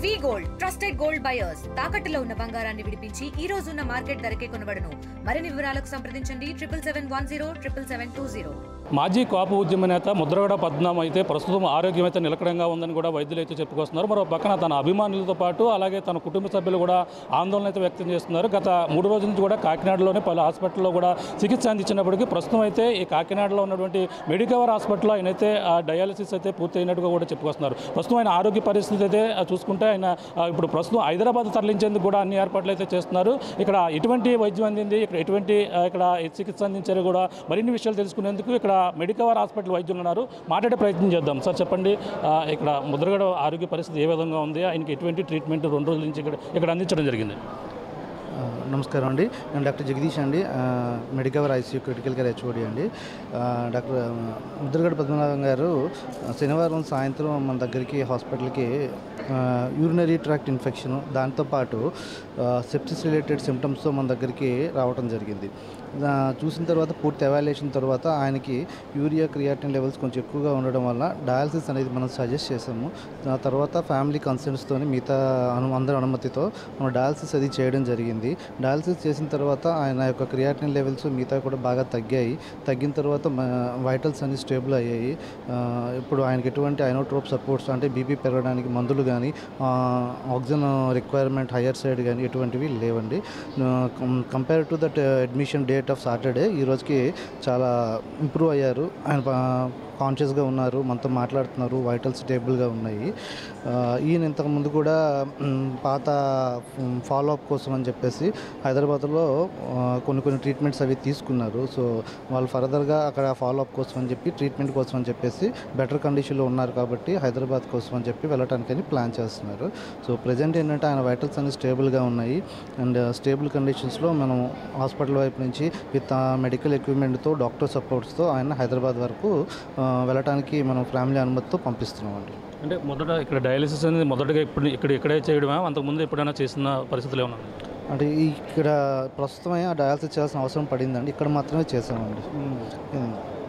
వి gold trusted gold buyers తాకట్టులో ఉన్న బంగారాన్ని విడిపించి ఈ రోజు ఉన్న మార్కెట్ ధరకే కొనబడును. మరిన్ని వివరాలకు సంప్రదించండి 77107720. మాజీ కాపు ఉద్యమ నేత ముద్రగడ పద్మనాభం అయితే ప్రస్తుతం ఆరోగ్యం అయితే నిలకడంగా ఉందని కూడా వైద్యులు అయితే చెప్పుకొస్తున్నారు. మరో పక్కన తన అభిమానులతో పాటు అలాగే తన కుటుంబ సభ్యులు కూడా ఆందోళన అయితే వ్యక్తం చేస్తున్నారు. గత 3 రోజుల నుంచి కూడా కాకినాడలోనే పలు హాస్పిటల్లో కూడా చికిత్స అందించినప్పటికీ ప్రస్తుతం అయితే ఈ కాకినాడలో ఉన్నటువంటి మెడికవర్ హాస్పిటల్లో ఆయనైతే డయాలసిస్ అయితే పూర్తయినట్టుగా కూడా చెప్పుకొస్తున్నారు. ప్రస్తుతం ఆయన ఆరోగ్య పరిస్థితి అయితే చూసుకుంటే ఆయన ఇప్పుడు ప్రస్తుతం హైదరాబాద్ తరలించేందుకు కూడా అన్ని ఏర్పాట్లు అయితే చేస్తున్నారు. ఇక్కడ ఎటువంటి వైద్యం అందింది, ఇక్కడ ఎటువంటి ఇక్కడ చికిత్స అందించారు కూడా మరిన్ని విషయాలు తెలుసుకునేందుకు ఇక్కడ మెడికవర్ హాస్పిటల్ వైద్యులు ఉన్నారు. మాట్లాడే ప్రయత్నం చేద్దాం. సార్ చెప్పండి, ఇక్కడ ముద్రగడ ఆరోగ్య పరిస్థితి ఏ విధంగా ఉంది, ఆయనకి ఎటువంటి ట్రీట్మెంట్ 2 రోజుల నుంచి ఇక్కడ అందించడం జరిగింది? నమస్కారం అండి, నేను డాక్టర్ జగదీష్ అండి, Medicover ICU critical care HOD అండి. డాక్టర్ ముద్రగడ పద్మనాభం గారు శనివారం సాయంత్రం మన దగ్గరికి హాస్పిటల్కి యూరినరీ ట్రాక్ట్ ఇన్ఫెక్షన్ దాంతోపాటు సెప్సిస్ రిలేటెడ్ సిమ్టమ్స్తో మన దగ్గరికి రావడం జరిగింది. చూసిన తర్వాత పూర్తి ఎవాల్యుయేషన్ తర్వాత ఆయనకి యూరియా క్రియాటిన్ లెవెల్స్ కొంచెం ఎక్కువగా ఉండడం వల్ల డయాలసిస్ అనేది మనం సజెస్ట్ చేసాము. ఆ తర్వాత ఫ్యామిలీ కన్సర్న్స్తో మిగతా అందరి అనుమతితో మనం డయాలసిస్ అది చేయడం జరిగింది. డయాలసిస్ చేసిన తర్వాత ఆయన యొక్క క్రియాటిన్ లెవెల్స్ మిగతా కూడా బాగా తగ్గిన తర్వాత వైటల్స్ అన్ని స్టేబుల్ అయ్యాయి. ఇప్పుడు ఆయనకి ఎటువంటి ఐనోట్రోప్ సపోర్ట్స్ అంటే బీపీ పెరగడానికి మందులు కానీ ఆక్సిజన్ రిక్వైర్మెంట్ హయ్యర్ సైడ్ కానీ ఎటువంటివి లేవండి. Compare to that admission date of Saturday ఈ రోజుకి చాలా ఇంప్రూవ్ అయ్యారు. ఆయన కాన్షియస్గా ఉన్నారు, మనతో మాట్లాడుతున్నారు, వైటల్స్ స్టేబుల్గా ఉన్నాయి. ఈయన ఇంతకుముందు కూడా పాత ఫాలోఅప్ కోసం అని చెప్పేసి హైదరాబాద్లో కొన్ని ట్రీట్మెంట్స్ అవి తీసుకున్నారు. సో వాళ్ళు ఫర్దర్గా అక్కడ ఫాలోఅప్ కోసం అని చెప్పి ట్రీట్మెంట్ కోసం అని చెప్పేసి బెటర్ కండిషన్లో ఉన్నారు కాబట్టి హైదరాబాద్ కోసం అని చెప్పి వెళ్ళటానికని ప్లాన్ చేస్తున్నారు. సో ప్రజెంట్ ఏంటంటే ఆయన వైటల్స్ అన్ని స్టేబుల్గా ఉన్నాయి అండ్ స్టేబుల్ కండిషన్స్లో మనం హాస్పిటల్ వైపు నుంచి విత్ మెడికల్ ఎక్విప్మెంట్తో డాక్టర్ సపోర్ట్స్తో ఆయన హైదరాబాద్ వరకు వెళ్ళటానికి మనం ఫ్యామిలీ అనుమతితో పంపిస్తున్నామండి. అంటే మొదట ఇక్కడ డయాలసిస్ అనేది మొదటగా ఇక్కడే చేయడమా, అంతకుముందు ఎప్పుడైనా చేసిన పరిస్థితులు ఏమన్నా? అంటే ఇక్కడ ప్రస్తుతమే ఆ డయాలసిస్ చేయాల్సిన అవసరం పడిందండి, ఇక్కడ మాత్రమే చేసామండి.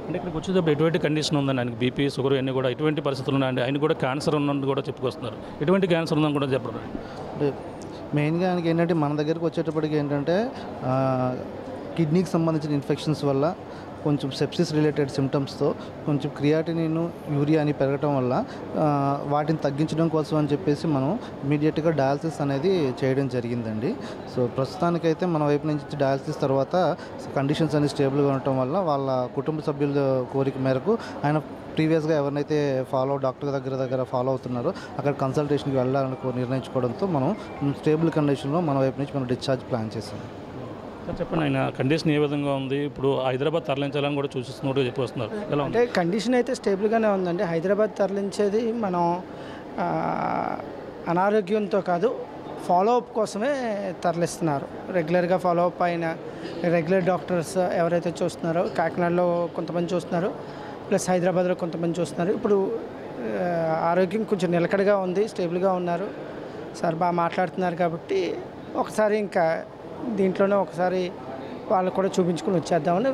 అంటే ఇక్కడికి వచ్చేటప్పుడు ఎటువంటి కండిషన్ ఉందండి ఆయనకి? బీపీ షుగర్ అన్నీ కూడా ఎటువంటి పరిస్థితులు ఉన్నాయండి? ఆయన కూడా క్యాన్సర్ ఉన్నట్టు కూడా చెప్పుకొస్తున్నారు. ఎటువంటి క్యాన్సర్ ఉందని కూడా చెప్పరు. అంటే మెయిన్గా ఆయనకి ఏంటంటే మన దగ్గరికి వచ్చేటప్పటికి ఏంటంటే కిడ్నీకి సంబంధించిన ఇన్ఫెక్షన్స్ వల్ల కొంచెం సెప్సిస్ రిలేటెడ్ సిమ్టమ్స్తో కొంచెం క్రియాటినిన్ యూరియా అని పెరగటం వల్ల వాటిని తగ్గించడం కోసం అని చెప్పేసి మనం ఇమీడియట్గా డయాలసిస్ అనేది చేయడం జరిగిందండి. సో ప్రస్తుతానికైతే మన వైపు నుంచి డయాలసిస్ తర్వాత కండిషన్స్ అనేది స్టేబుల్గా ఉండటం వల్ల వాళ్ళ కుటుంబ సభ్యుల కోరిక మేరకు ఆయన ప్రీవియస్గా ఎవరినైతే డాక్టర్ దగ్గర ఫాలో అవుతున్నారో అక్కడ కన్సల్టేషన్కి వెళ్ళాలని నిర్ణయించుకోవడంతో మనం స్టేబుల్ కండిషన్లో మన వైపు నుంచి మనం డిశ్చార్జ్ ప్లాన్ చేసాం. సార్ చెప్పండి, ఆయన కండిషన్ ఏ విధంగా ఉంది? ఇప్పుడు హైదరాబాద్ తరలించాలని కూడా చూసిస్తున్నట్టు చెప్పొస్తున్నారు. ఎలా అంటే కండిషన్ అయితే స్టేబుల్గానే ఉందండి. హైదరాబాద్ తరలించేది మనం అనారోగ్యంతో కాదు, ఫాలోఅప్ కోసమే తరలిస్తున్నారు. రెగ్యులర్గా ఫాలోఅప్ అయిన రెగ్యులర్ డాక్టర్స్ ఎవరైతే చూస్తున్నారో కాకినాడలో కొంతమంది చూస్తున్నారు, ప్లస్ హైదరాబాద్లో కొంతమంది చూస్తున్నారు. ఇప్పుడు ఆరోగ్యం కొంచెం నిలకడగా ఉంది, స్టేబుల్గా ఉన్నారు. సార్ బాగా మాట్లాడుతున్నారు కాబట్టి ఒకసారి ఇంకా దీంట్లోనే ఒకసారి వాళ్ళు కూడా చూపించుకుని వచ్చేద్దామని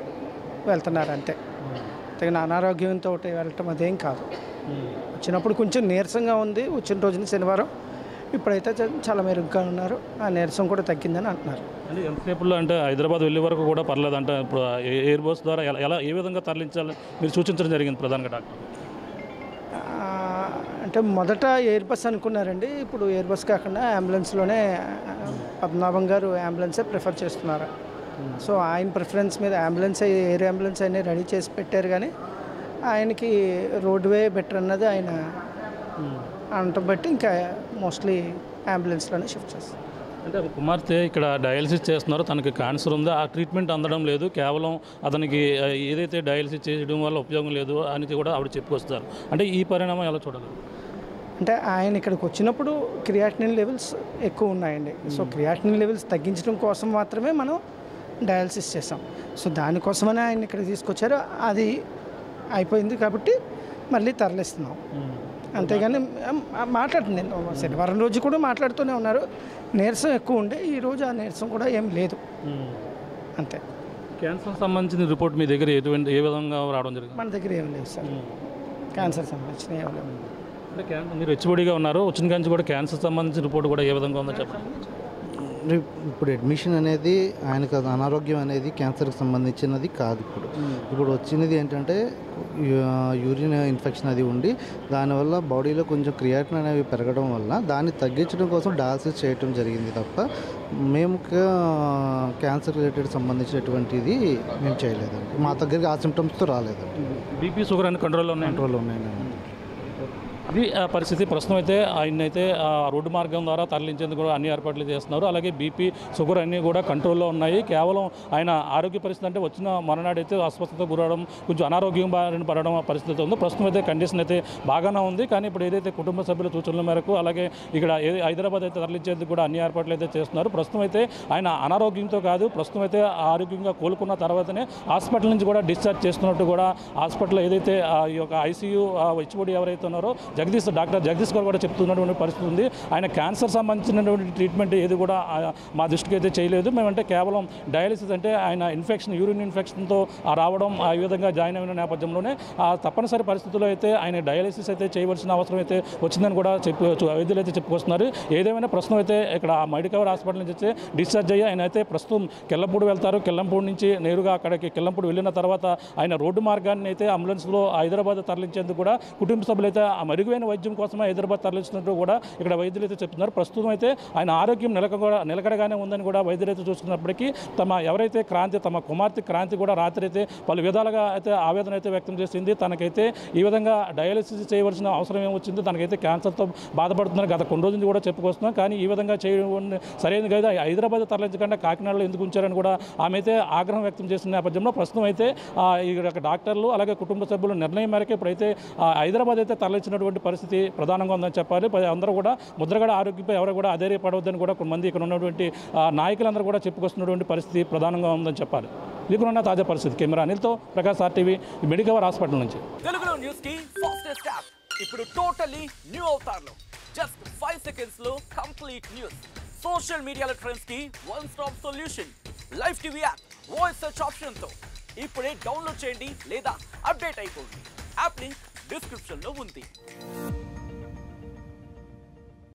వెళ్తున్నారు అంతే. తగిన అనారోగ్యంతో వెళ్ళటం అదేం కాదు. వచ్చినప్పుడు కొంచెం నీరసంగా ఉంది వచ్చిన రోజున శనివారం, ఇప్పుడైతే చాలా మెరుగ్గా ఉన్నారు. ఆ నీరసం కూడా తగ్గిందని అంటున్నారు. అంటే ఎంతసేపులో అంటే హైదరాబాద్ వెళ్ళే వరకు కూడా పర్లేదు అంటే ఇప్పుడు ఎయిర్ బస్ ద్వారా ఏ విధంగా తరలించాలని మీరు సూచించడం జరిగింది ప్రధానంగా డాక్టర్? అంటే మొదట ఎయిర్ బస్ అనుకున్నారండి, ఇప్పుడు ఎయిర్ బస్ కాకుండా అంబులెన్స్లోనే పద్మనాభం గారు అంబులెన్సే ప్రిఫర్ చేస్తున్నారు. సో ఆయన ప్రిఫరెన్స్ మీద అంబులెన్స్ ఎయిర్ అంబులెన్స్ అయినా రెడీ చేసి పెట్టారు, కానీ ఆయనకి రోడ్వే బెటర్ అన్నది ఆయన అనటం బట్టి ఇంకా మోస్ట్లీ అంబులెన్స్లోనే షిఫ్ట్ చేస్తారు. అంటే కుమార్తె ఇక్కడ డయాలసిస్ చేస్తున్నారు, తనకి క్యాన్సర్ ఉంది, ఆ ట్రీట్మెంట్ అందడం లేదు, కేవలం అతనికి ఏదైతే డయాలసిస్ చేయడం వల్ల ఉపయోగం లేదు అని కూడా ఆవిడ చెప్పుకొస్తారు. అంటే ఈ పరిణామం ఎలా చూడగలరు? అంటే ఆయన ఇక్కడికి వచ్చినప్పుడు క్రియాటినిన్ లెవెల్స్ ఎక్కువ ఉన్నాయండి. సో క్రియాటినిన్ లెవెల్స్ తగ్గించడం కోసం మాత్రమే మనం డయాలసిస్ చేసాం. సో దానికోసమనే ఆయన ఇక్కడికి తీసుకొచ్చారు. అది అయిపోయింది కాబట్టి మళ్ళీ తరలిస్తున్నాం. అంతేగాని మాట్లాడుతుంది, శనివారం రోజు కూడా మాట్లాడుతూనే ఉన్నారు. నీరసం ఎక్కువ ఉండే, ఈరోజు ఆ నీరసం కూడా ఏం లేదు అంతే. క్యాన్సర్ సంబంధించిన రిపోర్ట్ మీ దగ్గర ఏ విధంగా రావడం జరిగింది? మన దగ్గర ఏం లేదు సార్, క్యాన్సర్ సంబంధించిన ఏం లేదు. అంటే మీరు హెచ్ఓడిగా ఉన్నారు, వచ్చిన కానీ కూడా క్యాన్సర్ సంబంధించిన రిపోర్ట్ కూడా ఏ విధంగా ఉందో చెప్పండి. ఇప్పుడు అడ్మిషన్ అనేది ఆయనకు అనారోగ్యం అనేది క్యాన్సర్కి సంబంధించినది కాదు. ఇప్పుడు వచ్చినది ఏంటంటే యూరిన్ ఇన్ఫెక్షన్ అది ఉండి దానివల్ల బాడీలో కొంచెం క్రియాటిన్ అనేవి పెరగడం వల్ల దాన్ని తగ్గించడం కోసం డయాలసిస్ చేయటం జరిగింది తప్ప మేము క్యాన్సర్ రిలేటెడ్ సంబంధించినటువంటిది మేము చేయలేదండి. మా దగ్గరికి ఆ సిమ్టమ్స్తో రాలేదండి. బీపీ షుగర్ అన్ని కంట్రోల్లో ఉన్నాయండి. ఇది పరిస్థితి. ప్రస్తుతం అయితే ఆయనైతే రోడ్డు మార్గం ద్వారా తరలించేందుకు కూడా అన్ని ఏర్పాట్లు చేస్తున్నారు. అలాగే బీపీ షుగర్ అన్నీ కూడా కంట్రోల్లో ఉన్నాయి. కేవలం ఆయన ఆరోగ్య పరిస్థితి అంటే వచ్చిన మరణాడైతే అస్వస్థత గురవడం, కొంచెం అనారోగ్యం బారిన పడడం పరిస్థితి ఉంది. ప్రస్తుతం అయితే కండిషన్ అయితే బాగానే ఉంది. కానీ ఇప్పుడు ఏదైతే కుటుంబ సభ్యుల సూచనల మేరకు అలాగే ఇక్కడ హైదరాబాద్ అయితే తరలించేందుకు కూడా అన్ని ఏర్పాట్లు అయితే చేస్తున్నారు. ప్రస్తుతం అయితే ఆయన అనారోగ్యంతో కాదు, ప్రస్తుతం అయితే ఆరోగ్యంగా కోలుకున్న తర్వాతనే హాస్పిటల్ నుంచి కూడా డిశ్చార్జ్ చేస్తున్నట్టు కూడా హాస్పిటల్ ఏదైతే ఈ యొక్క ఐసీయూ హెచ్ఓడి ఎవరైతే ఉన్నారో డాక్టర్ జగదీష్ గారు కూడా చెప్తున్నటువంటి పరిస్థితి ఉంది. ఆయన క్యాన్సర్ సంబంధించినటువంటి ట్రీట్మెంట్ ఏది కూడా మా దృష్టికి అయితే చేయలేదు. మేమంటే కేవలం డయాలిసిస్ అంటే ఆయన ఇన్ఫెక్షన్, యూరిన్ ఇన్ఫెక్షన్తో రావడం ఆ విధంగా జాయిన్ అయిన నేపథ్యంలోనే తప్పనిసరి పరిస్థితుల్లో అయితే ఆయన డయాలిసిస్ అయితే చేయవలసిన అవసరం అయితే వచ్చిందని కూడా వైద్యులు అయితే చెప్పుకొస్తున్నారు. ఏదేమైనా ప్రస్తుతం అయితే ఇక్కడ మెడికవర్ హాస్పిటల్ నుంచి అయితే డిశ్చార్జ్ అయ్యి ఆయన అయితే ప్రస్తుతం కెల్లంపూడి వెళ్తారు. కెల్లంపూడి నుంచి నేరుగా అక్కడికి కెల్లంపూడి వెళ్ళిన తర్వాత ఆయన రోడ్డు మార్గాన్ని అయితే అంబులెన్స్లో హైదరాబాద్ తరలించేందుకు కూడా కుటుంబ సభ్యులు అయితే మెరుగైన వైద్యం కోసమే హైదరాబాద్ తరలిస్తున్నట్టు కూడా ఇక్కడ వైద్యులు అయితే చెప్తున్నారు. ప్రస్తుతం అయితే ఆయన ఆరోగ్యం నిలకడగానే ఉందని కూడా వైద్యులు అయితే చూస్తున్నప్పటికీ ఎవరైతే తమ కుమార్తె క్రాంతి కూడా రాత్రి అయితే పలు విధాలుగా అయితే ఆవేదన అయితే వ్యక్తం చేసింది. తనకైతే ఈ విధంగా డయాలిసిస్ చేయవలసిన అవసరం ఏమొచ్చింది, తనకైతే క్యాన్సర్తో బాధపడుతుందని గత కొన్ని రోజుల నుంచి కూడా చెప్పుకొస్తున్నాం. కానీ ఈ విధంగా చేయడం సరైనది కదా, హైదరాబాద్ తరలించకుండా కాకినాడలో ఎందుకు ఉంచారని కూడా ఆమె అయితే ఆగ్రహం వ్యక్తం చేసిన నేపథ్యంలో ప్రస్తుతం అయితే డాక్టర్లు అలాగే కుటుంబ సభ్యుల నిర్ణయం మేరకు ఇప్పుడైతే హైదరాబాద్ అయితే తరలించినటువంటి పరిస్థితి ప్రధానంగా ఉందని చెప్పాలి. అందరూ కూడా ముద్రగడ ఆరోగ్యంపై ఎవరు కూడా అధైర్యపడవద్దని కూడా కొంతమంది ఇక్కడ ఉన్నటువంటి నాయకులందరూ కూడా చెప్పుకొస్తున్నటువంటి పరిస్థితి ప్రధానంగా ఉందని చెప్పాలి. ఇదికున్న తాజా పరిస్థితి. కెమెరా అనిల్తో ప్రకాష్ RTV మెడికవర్ హాస్పిటల్ నుంచి. తెలుగులో న్యూస్ కి ఫాస్టెస్ట్ యాప్ ఇప్పుడు టోటల్లీ న్యూ అవతార్లో జస్ట్ 5 సెకండ్స్ లో కంప్లీట్ న్యూస్. సోషల్ మీడియాలో ట్రెండ్స్ కి one stop solution. Live TV app voice search option తో ఇప్పుడే డౌన్లోడ్ చేయండి లేదా అప్డేట్ అయిపోండి. యాప్ లింక్ డిస్క్రిప్షన్ లో ఉంది.